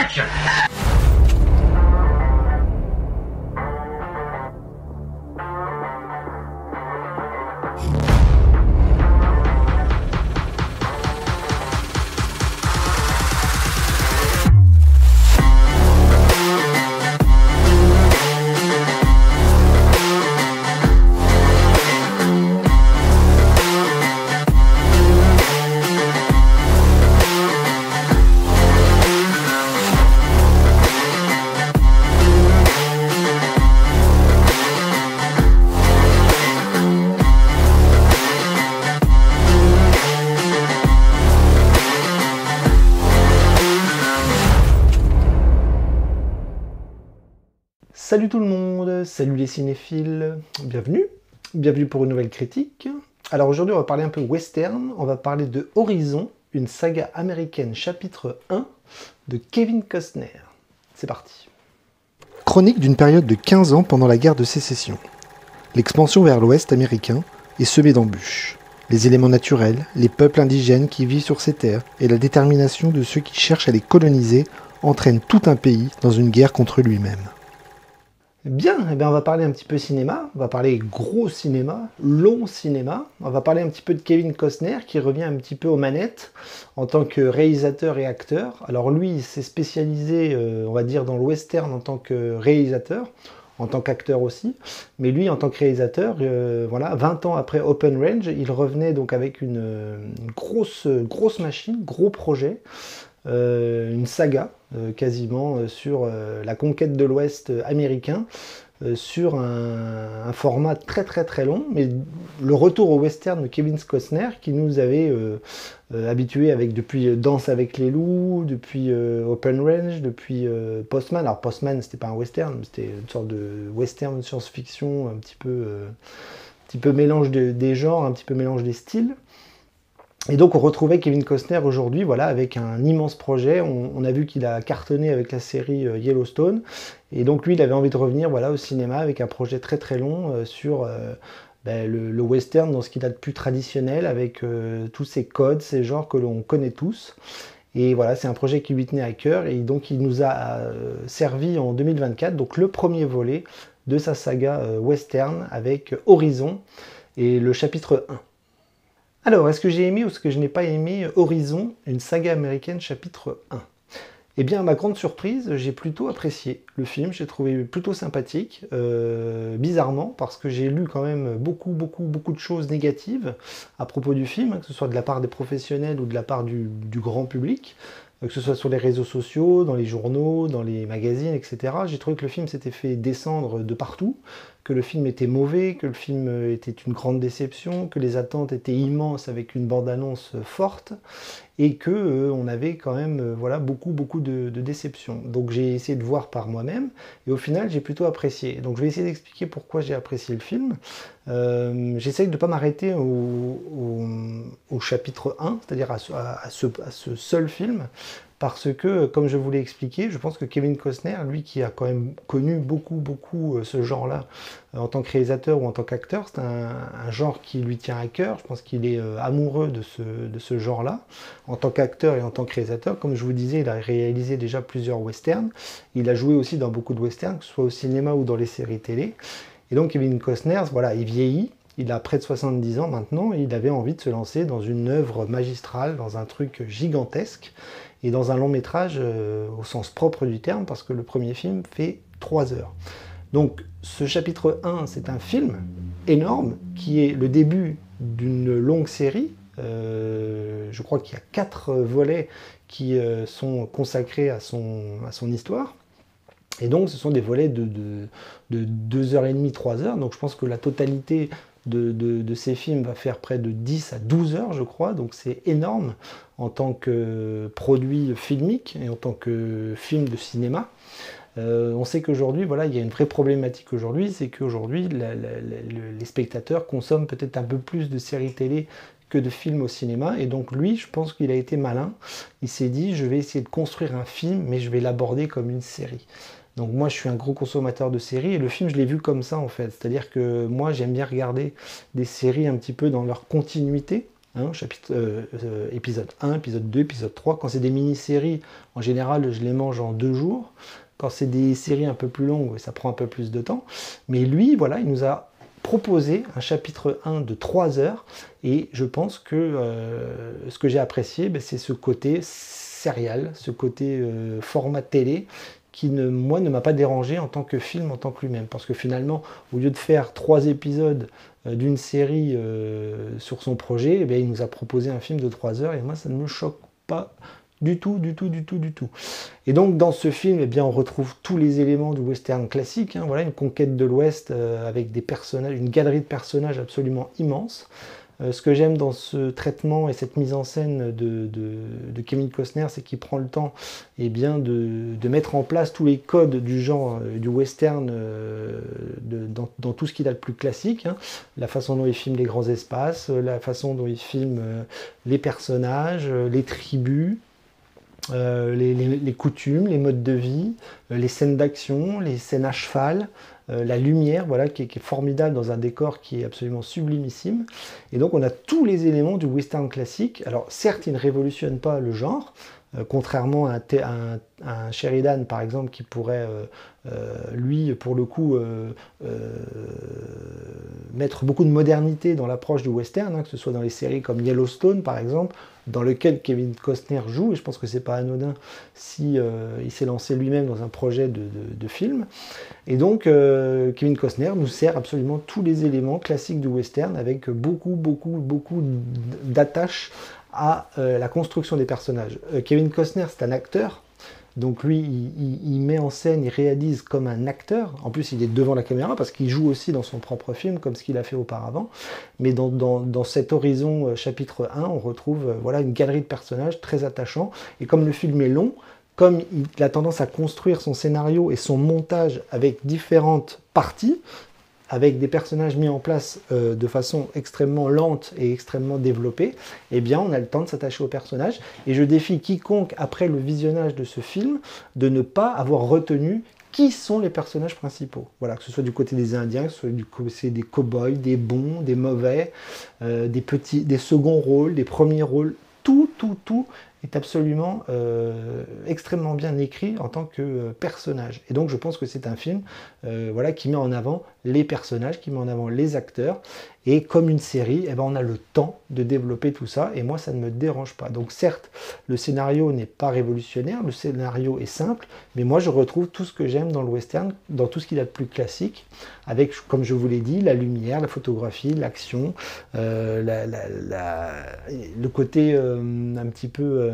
Action! Salut tout le monde, salut les cinéphiles, bienvenue pour une nouvelle critique. Alors aujourd'hui on va parler un peu western, on va parler de Horizon, une saga américaine chapitre 1 de Kevin Costner. C'est parti. Chronique d'une période de 15 ans pendant la guerre de sécession. L'expansion vers l'ouest américain est semée d'embûches. Les éléments naturels, les peuples indigènes qui vivent sur ces terres et la détermination de ceux qui cherchent à les coloniser entraînent tout un pays dans une guerre contre lui-même. Bien, on va parler un petit peu cinéma, on va parler gros cinéma, long cinéma, on va parler un petit peu de Kevin Costner qui revient un petit peu aux manettes en tant que réalisateur et acteur. Alors lui, il s'est spécialisé, on va dire, dans le western en tant que réalisateur, en tant qu'acteur aussi, mais lui, en tant que réalisateur, voilà, 20 ans après Open Range, il revenait donc avec une grosse machine, gros projet, une saga quasiment sur la conquête de l'Ouest américain, sur un format très long, mais le retour au western de Kevin Costner qui nous avait habitués depuis Danse avec les loups, depuis Open Range, depuis Postman. Alors Postman c'était pas un western, c'était une sorte de western de science-fiction un petit peu mélange des genres, un petit peu mélange des styles. Et donc on retrouvait Kevin Costner aujourd'hui, voilà, avec un immense projet. On a vu qu'il a cartonné avec la série Yellowstone, et donc lui il avait envie de revenir, voilà, au cinéma avec un projet très long sur le western dans ce qu'il a de plus traditionnel, avec tous ces codes, ces genres que l'on connaît tous. Et voilà, c'est un projet qui lui tenait à cœur, et donc il nous a servi en 2024, donc le premier volet de sa saga western avec Horizon et le chapitre 1. Alors, est-ce que j'ai aimé ou est-ce que je n'ai pas aimé Horizon, une saga américaine chapitre 1 ? Eh bien, à ma grande surprise, j'ai plutôt apprécié le film, j'ai trouvé plutôt sympathique, bizarrement, parce que j'ai lu quand même beaucoup de choses négatives à propos du film, que ce soit de la part des professionnels ou de la part du grand public, que ce soit sur les réseaux sociaux, dans les journaux, dans les magazines, etc. J'ai trouvé que le film s'était fait descendre de partout, que le film était mauvais, que le film était une grande déception, que les attentes étaient immenses avec une bande-annonce forte, et que on avait quand même voilà, beaucoup de déceptions. Donc j'ai essayé de voir par moi-même, et au final j'ai plutôt apprécié. Donc je vais essayer d'expliquer pourquoi j'ai apprécié le film. J'essaye de ne pas m'arrêter au chapitre 1, c'est-à-dire à ce seul film, parce que, comme je vous l'ai expliqué, je pense que Kevin Costner, lui qui a quand même connu beaucoup ce genre-là en tant que réalisateur ou en tant qu'acteur, c'est un genre qui lui tient à cœur. Je pense qu'il est amoureux de ce genre-là, en tant qu'acteur et en tant que réalisateur. Comme je vous disais, il a réalisé déjà plusieurs westerns. Il a joué aussi dans beaucoup de westerns, que ce soit au cinéma ou dans les séries télé. Et donc Kevin Costner, voilà, il vieillit. Il a près de 70 ans maintenant, et il avait envie de se lancer dans une œuvre magistrale, dans un truc gigantesque, et dans un long métrage au sens propre du terme, parce que le premier film fait 3 heures. Donc ce chapitre 1, c'est un film énorme, qui est le début d'une longue série. Je crois qu'il y a 4 volets qui sont consacrés à son histoire. Et donc ce sont des volets de 2h30, 3 heures. Donc je pense que la totalité de ces films va faire près de 10 à 12 heures, je crois. Donc c'est énorme en tant que produit filmique et en tant que film de cinéma. On sait qu'aujourd'hui, voilà, il y a une vraie problématique aujourd'hui, c'est qu'aujourd'hui, les spectateurs consomment peut-être un peu plus de séries télé que de films au cinéma, et donc lui, je pense qu'il a été malin. Il s'est dit, je vais essayer de construire un film, mais je vais l'aborder comme une série. Donc moi je suis un gros consommateur de séries, et le film je l'ai vu comme ça en fait, c'est-à-dire que moi j'aime bien regarder des séries un petit peu dans leur continuité, hein, épisode 1, épisode 2, épisode 3. Quand c'est des mini-séries, en général, je les mange en 2 jours. Quand c'est des séries un peu plus longues, ça prend un peu plus de temps. Mais lui, voilà, il nous a proposé un chapitre 1 de 3 heures. Et je pense que ce que j'ai apprécié, ben, c'est ce côté serial, ce côté format télé, qui moi ne m'a pas dérangé en tant que film, en tant que lui-même. Parce que finalement, au lieu de faire 3 épisodes d'une série sur son projet, eh bien, il nous a proposé un film de 3 heures. Et moi, ça ne me choque pas du tout, du tout, du tout, du tout. Et donc dans ce film, eh bien, on retrouve tous les éléments du western classique, hein, voilà, une conquête de l'Ouest avec des personnages, une galerie de personnages absolument immense. Ce que j'aime dans ce traitement et cette mise en scène de Kevin Costner, c'est qu'il prend le temps eh bien, de mettre en place tous les codes du genre du western dans tout ce qu'il a de plus classique, hein. La façon dont il filme les grands espaces, la façon dont il filme les personnages, les tribus, les coutumes, les modes de vie, les scènes d'action, les scènes à cheval, la lumière, voilà, qui est formidable dans un décor qui est absolument sublimissime. Et donc on a tous les éléments du western classique. Alors certes, il ne révolutionne pas le genre, contrairement à un Sheridan par exemple qui pourrait lui pour le coup mettre beaucoup de modernité dans l'approche du western, hein, que ce soit dans les séries comme Yellowstone par exemple, dans lequel Kevin Costner joue, et je pense que c'est pas anodin si il s'est lancé lui-même dans un projet de film. Et donc Kevin Costner nous sert absolument tous les éléments classiques du western avec beaucoup d'attaches à la construction des personnages. Kevin Costner, c'est un acteur, donc lui, il met en scène, il réalise comme un acteur. En plus, il est devant la caméra parce qu'il joue aussi dans son propre film, comme ce qu'il a fait auparavant. Mais dans cet horizon chapitre 1, on retrouve voilà, une galerie de personnages très attachants. Et comme le film est long, comme il a tendance à construire son scénario et son montage avec différentes parties, avec des personnages mis en place de façon extrêmement lente et extrêmement développée, eh bien on a le temps de s'attacher aux personnages. Et je défie quiconque, après le visionnage de ce film, de ne pas avoir retenu qui sont les personnages principaux. Voilà, que ce soit du côté des Indiens, que ce soit du côté des cow-boys, des bons, des mauvais, des seconds rôles, des premiers rôles, tout est absolument extrêmement bien écrit en tant que personnage. Et donc je pense que c'est un film voilà, qui met en avant les personnages, qui met en avant les acteurs. Et comme une série, eh ben, on a le temps de développer tout ça. Et moi, ça ne me dérange pas. Donc certes, le scénario n'est pas révolutionnaire, le scénario est simple. Mais moi, je retrouve tout ce que j'aime dans le western, dans tout ce qu'il a de plus classique. Avec, comme je vous l'ai dit, la lumière, la photographie, l'action, le côté un petit peu...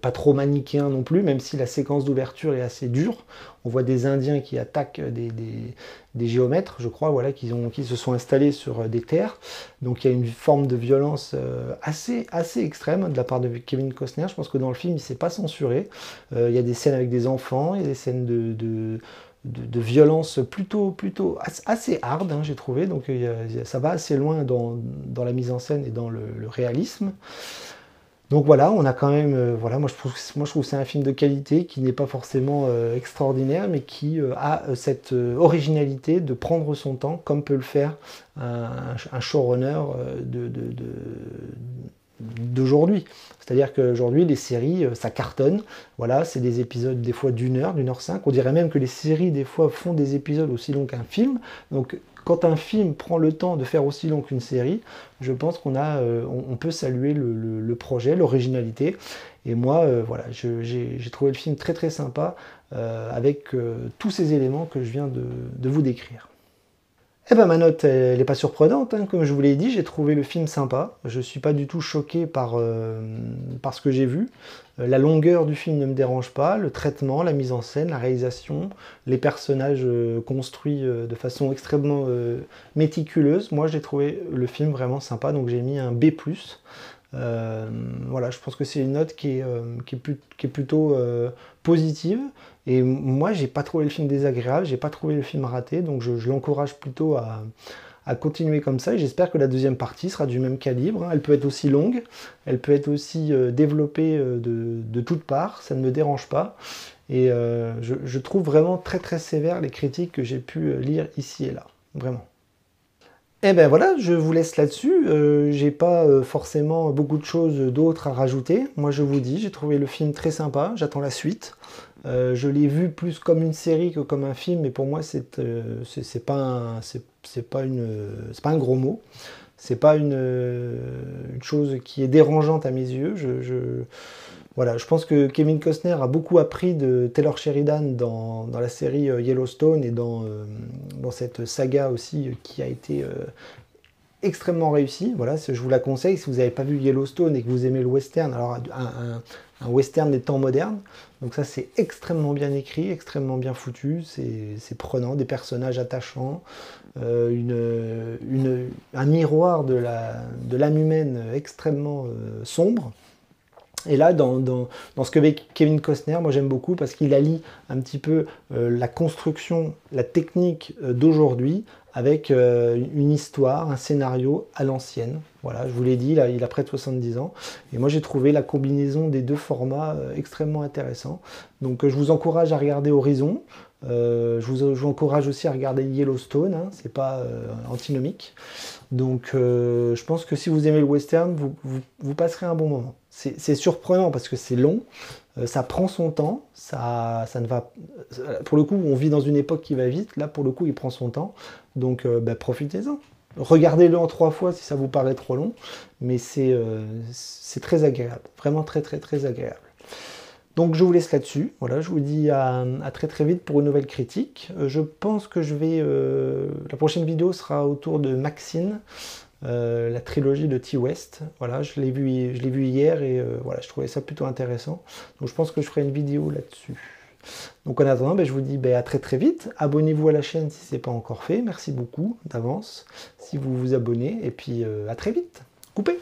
pas trop manichéen non plus, même si la séquence d'ouverture est assez dure. On voit des Indiens qui attaquent des géomètres, je crois, voilà, qui se sont installés sur des terres. Donc il y a une forme de violence assez extrême de la part de Kevin Costner. Je pense que dans le film, il ne s'est pas censuré. Il y a des scènes avec des enfants, il y a des scènes de violence plutôt assez hard, hein, j'ai trouvé. Donc ça va assez loin dans la mise en scène et dans le réalisme. Donc voilà, on a quand même, voilà, moi je trouve que c'est un film de qualité qui n'est pas forcément extraordinaire, mais qui a cette originalité de prendre son temps, comme peut le faire un showrunner d'aujourd'hui. C'est-à-dire qu'aujourd'hui, les séries, ça cartonne. Voilà, c'est des épisodes des fois d'1 heure, d'1h05. On dirait même que les séries, des fois, font des épisodes aussi longs qu'un film. Donc, quand un film prend le temps de faire aussi long qu'une série, je pense on peut saluer le projet, l'originalité. Et moi, voilà, j'ai trouvé le film très sympa avec tous ces éléments que je viens de vous décrire. Eh ben ma note, elle n'est pas surprenante, hein. Comme je vous l'ai dit, j'ai trouvé le film sympa. Je ne suis pas du tout choqué par ce que j'ai vu. La longueur du film ne me dérange pas, le traitement, la mise en scène, la réalisation, les personnages construits de façon extrêmement méticuleuse. Moi, j'ai trouvé le film vraiment sympa, donc j'ai mis un B+. Voilà, je pense que c'est une note qui est plutôt positive. Et moi, j'ai pas trouvé le film désagréable, j'ai pas trouvé le film raté, donc je l'encourage plutôt à continuer comme ça. Et j'espère que la deuxième partie sera du même calibre, hein. Elle peut être aussi longue, elle peut être aussi développée de toutes parts, ça ne me dérange pas. Et je trouve vraiment très sévère les critiques que j'ai pu lire ici et là, vraiment. Et ben voilà, je vous laisse là-dessus. J'ai pas forcément beaucoup de choses d'autres à rajouter. Moi je vous dis, j'ai trouvé le film très sympa, j'attends la suite. Je l'ai vu plus comme une série que comme un film, mais pour moi c'est pas c'est pas un gros mot. C'est pas une chose qui est dérangeante à mes yeux. Voilà, je pense que Kevin Costner a beaucoup appris de Taylor Sheridan dans la série Yellowstone et dans cette saga aussi qui a été extrêmement réussie. Voilà, je vous la conseille si vous n'avez pas vu Yellowstone et que vous aimez le western. Alors un western des temps modernes. Donc ça c'est extrêmement bien écrit, extrêmement bien foutu, c'est prenant, des personnages attachants, un miroir de l'âme humaine extrêmement sombre. Et là, dans ce que fait Kevin Costner, moi j'aime beaucoup parce qu'il allie un petit peu la construction, la technique d'aujourd'hui avec une histoire, un scénario à l'ancienne. Voilà, je vous l'ai dit, là, il a près de 70 ans. Et moi j'ai trouvé la combinaison des deux formats extrêmement intéressant. Donc je vous encourage à regarder Horizon. Je vous encourage aussi à regarder Yellowstone, hein, c'est pas antinomique. Donc je pense que si vous aimez le western, vous passerez un bon moment. C'est surprenant parce que c'est long, ça prend son temps, ça ne va... Pour le coup, on vit dans une époque qui va vite, là pour le coup il prend son temps, donc profitez-en. Regardez-le en 3 fois si ça vous paraît trop long, mais c'est très agréable, vraiment très très très agréable. Donc je vous laisse là-dessus, voilà, je vous dis à très très vite pour une nouvelle critique. Je pense que la prochaine vidéo sera autour de Maxine, la trilogie de T-West. Voilà, je l'ai vu hier et voilà, je trouvais ça plutôt intéressant. Donc je pense que je ferai une vidéo là-dessus. Donc en attendant, je vous dis à très très vite. Abonnez-vous à la chaîne si ce n'est pas encore fait. Merci beaucoup d'avance si vous vous abonnez. Et puis à très vite. Coupez!